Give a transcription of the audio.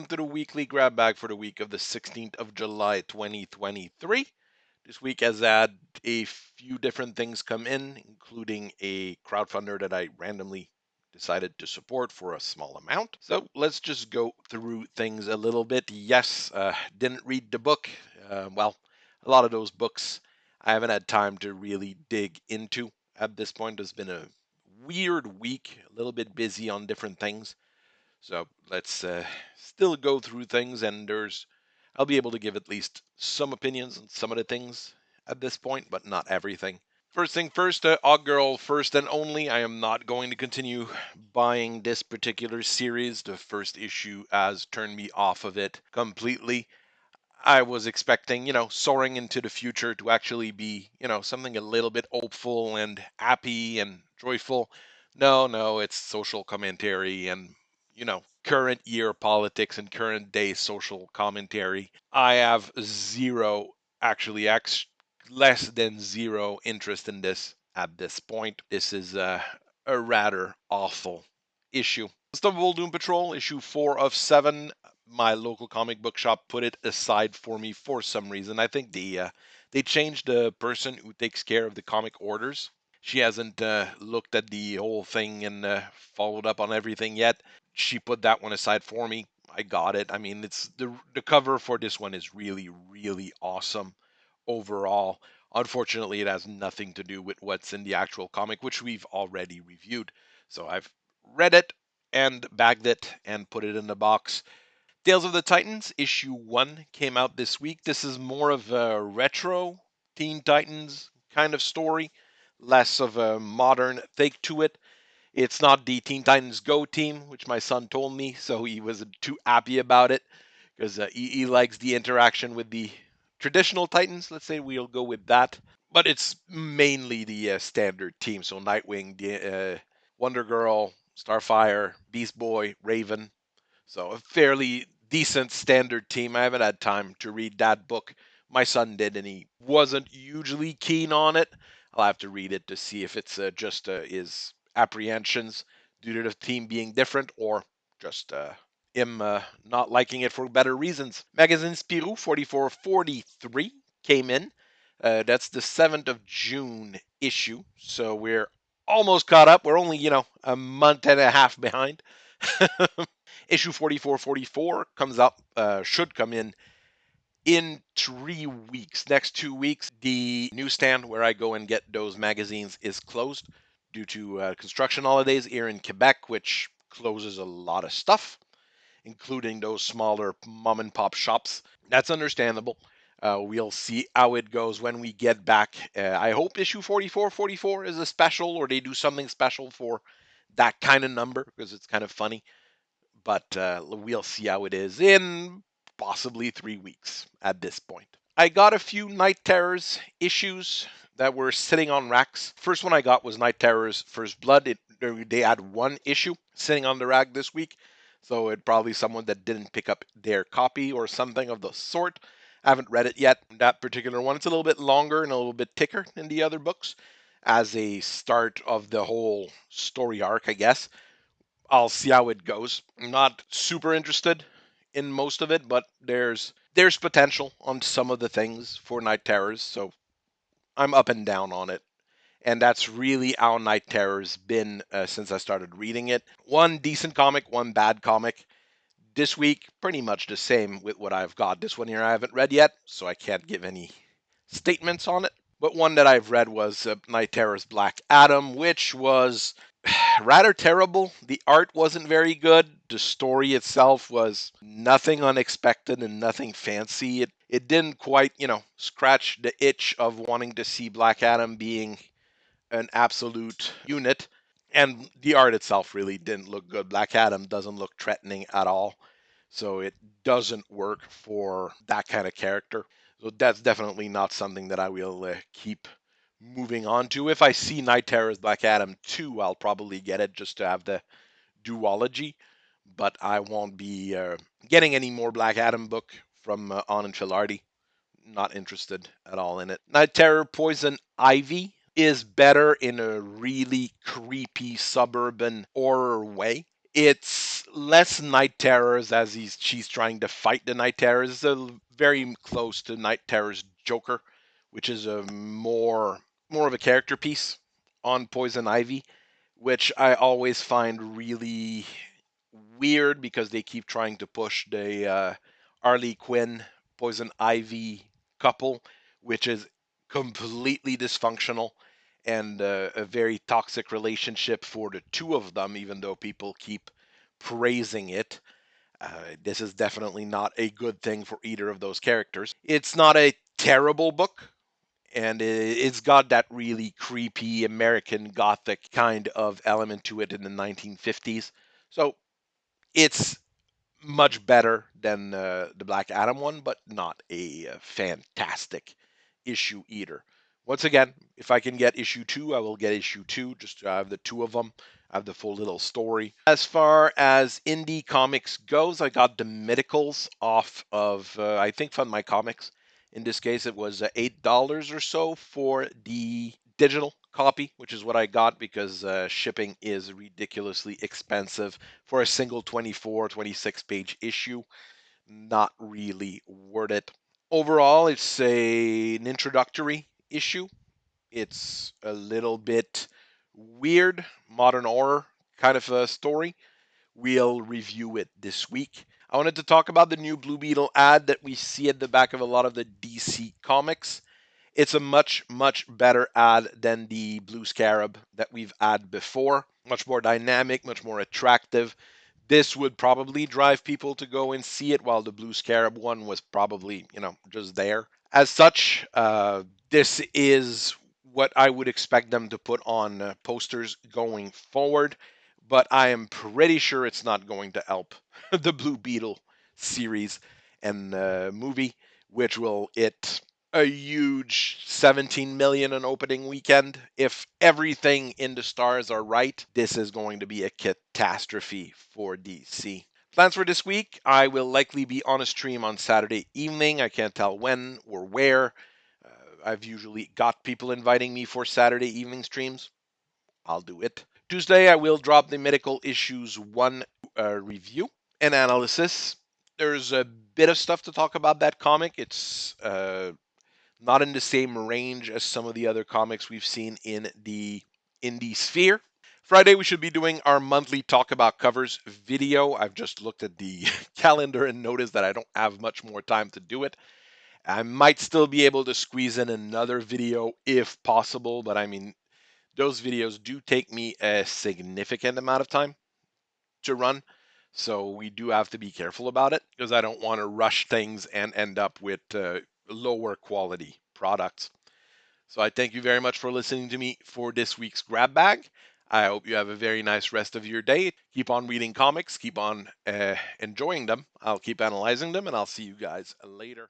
to the weekly grab bag for the week of the 16th of July 2023. This week has had a few different things come in, including a crowdfunder that I randomly decided to support for a small amount. So let's just go through things a little bit. Yes, didn't read the book. Well, a lot of those books I haven't had time to really dig into at this point. It's been a weird week, a little bit busy on different things. So let's still go through things, and I'll be able to give at least some opinions on some of the things at this point, but not everything. First thing first, Hawkgirl first and only. I am not going to continue buying this particular series. The first issue has turned me off of it completely. I was expecting, soaring into the future to actually be, something a little bit hopeful and happy and joyful. No, it's social commentary and, current year politics and current day social commentary. I have zero, actually, less than zero interest in this at this point. This is a rather awful issue. Unstoppable Doom Patrol, issue 4 of 7. My local comic book shop put it aside for me for some reason. I think they changed the person who takes care of the comic orders. She hasn't looked at the whole thing and followed up on everything yet. She put that one aside for me. I got it. I mean, it's the cover for this one is really, really awesome overall. Unfortunately, it has nothing to do with what's in the actual comic, which we've already reviewed. So I've read it and bagged it and put it in the box. Tales of the Titans, issue 1, came out this week. This is more of a retro Teen Titans kind of story, less of a modern take to it. It's not the Teen Titans Go team, which my son told me, so he wasn't too happy about it because he likes the interaction with the traditional Titans. Let's say we'll go with that. But it's mainly the standard team. So Nightwing, Wonder Girl, Starfire, Beast Boy, Raven. So a fairly decent standard team. I haven't had time to read that book. My son did, and he wasn't hugely keen on it. I'll have to read it to see if it's just his apprehensions due to the team being different, or just him not liking it for better reasons. Magazine Spirou 4443 came in. That's the 7th of June issue, so we're almost caught up. We're only, a month and a half behind. Issue 4444 comes up, should come in 3 weeks. Next 2 weeks, the newsstand where I go and get those magazines is closed due to construction holidays here in Quebec, which closes a lot of stuff, including those smaller mom and pop shops. That's understandable. We'll see how it goes when we get back. I hope issue 4444 is a special, or they do something special for that kind of number, because it's kind of funny. But we'll see how it is in possibly 3 weeks at this point. I got a few Night Terrors issues that were sitting on racks. First one I got was Night Terrors First Blood. They had one issue sitting on the rack this week, so it probably someone that didn't pick up their copy or something of the sort. I haven't read it yet. That particular one, it's a little bit longer and a little bit thicker than the other books as a start of the whole story arc, I guess. I'll see how it goes. I'm not super interested in most of it, but there's potential on some of the things for Night Terrors, so I'm up and down on it. And that's really how Night Terror's been since I started reading it. One decent comic, one bad comic. This week, pretty much the same with what I've got. This one here I haven't read yet, so I can't give any statements on it. But one that I've read was Night Terror's Black Adam, which was rather terrible. The art wasn't very good. The story itself was nothing unexpected and nothing fancy. It didn't quite, scratch the itch of wanting to see Black Adam being an absolute unit. And the art itself really didn't look good. Black Adam doesn't look threatening at all. So it doesn't work for that kind of character. So that's definitely not something that I will keep moving on to. If I see Night Terror's Black Adam 2, I'll probably get it just to have the duology. But I won't be getting any more Black Adam book from Anand Filardi. Not interested at all in it. Night Terror Poison Ivy is better in a really creepy suburban horror way. It's less night terrors as she's trying to fight the night terrors. It's very close to Night Terror's Joker, which is a more of a character piece on Poison Ivy, which I always find really weird because they keep trying to push the Harley Quinn Poison Ivy couple, which is completely dysfunctional and a very toxic relationship for the two of them, even though people keep praising it. This is definitely not a good thing for either of those characters. It's not a terrible book, and it's got that really creepy American Gothic kind of element to it in the 1950s. So it's much better than the Black Adam one, but not a fantastic issue either. Once again, if I can get issue 2, I will get issue 2. Just I have the two of them. I have the full little story. As far as indie comics goes, I got the Mythicals off of I think Fund My Comics. In this case, it was $8 or so for the digital copy, which is what I got because shipping is ridiculously expensive for a single 24, 26 page issue. Not really worth it. Overall, it's an introductory issue. It's a little bit weird, modern horror kind of a story. We'll review it this week. I wanted to talk about the new Blue Beetle ad that we see at the back of a lot of the DC comics. It's a much, much better ad than the Blue Scarab that we've had before. Much more dynamic, much more attractive. This would probably drive people to go and see it, while the Blue Scarab one was probably, just there. As such, this is what I would expect them to put on posters going forward, but I am pretty sure it's not going to help the Blue Beetle series and movie, which will hit a huge 17 million in opening weekend. If everything in the stars are right, this is going to be a catastrophe for DC. Plans for this week: I will likely be on a stream on Saturday evening. I can't tell when or where. I've usually got people inviting me for Saturday evening streams. I'll do it. Tuesday, I will drop the Medical Issues 1 review and analysis. There's a bit of stuff to talk about that comic. It's not in the same range as some of the other comics we've seen in the indie sphere. Friday, we should be doing our monthly Talk About Covers video. I've just looked at the calendar and noticed that I don't have much more time to do it. I might still be able to squeeze in another video if possible, but I mean, those videos do take me a significant amount of time to run. So we do have to be careful about it because I don't want to rush things and end up with lower quality products. So I thank you very much for listening to me for this week's grab bag. I hope you have a very nice rest of your day. Keep on reading comics, keep on enjoying them. I'll keep analyzing them, and I'll see you guys later.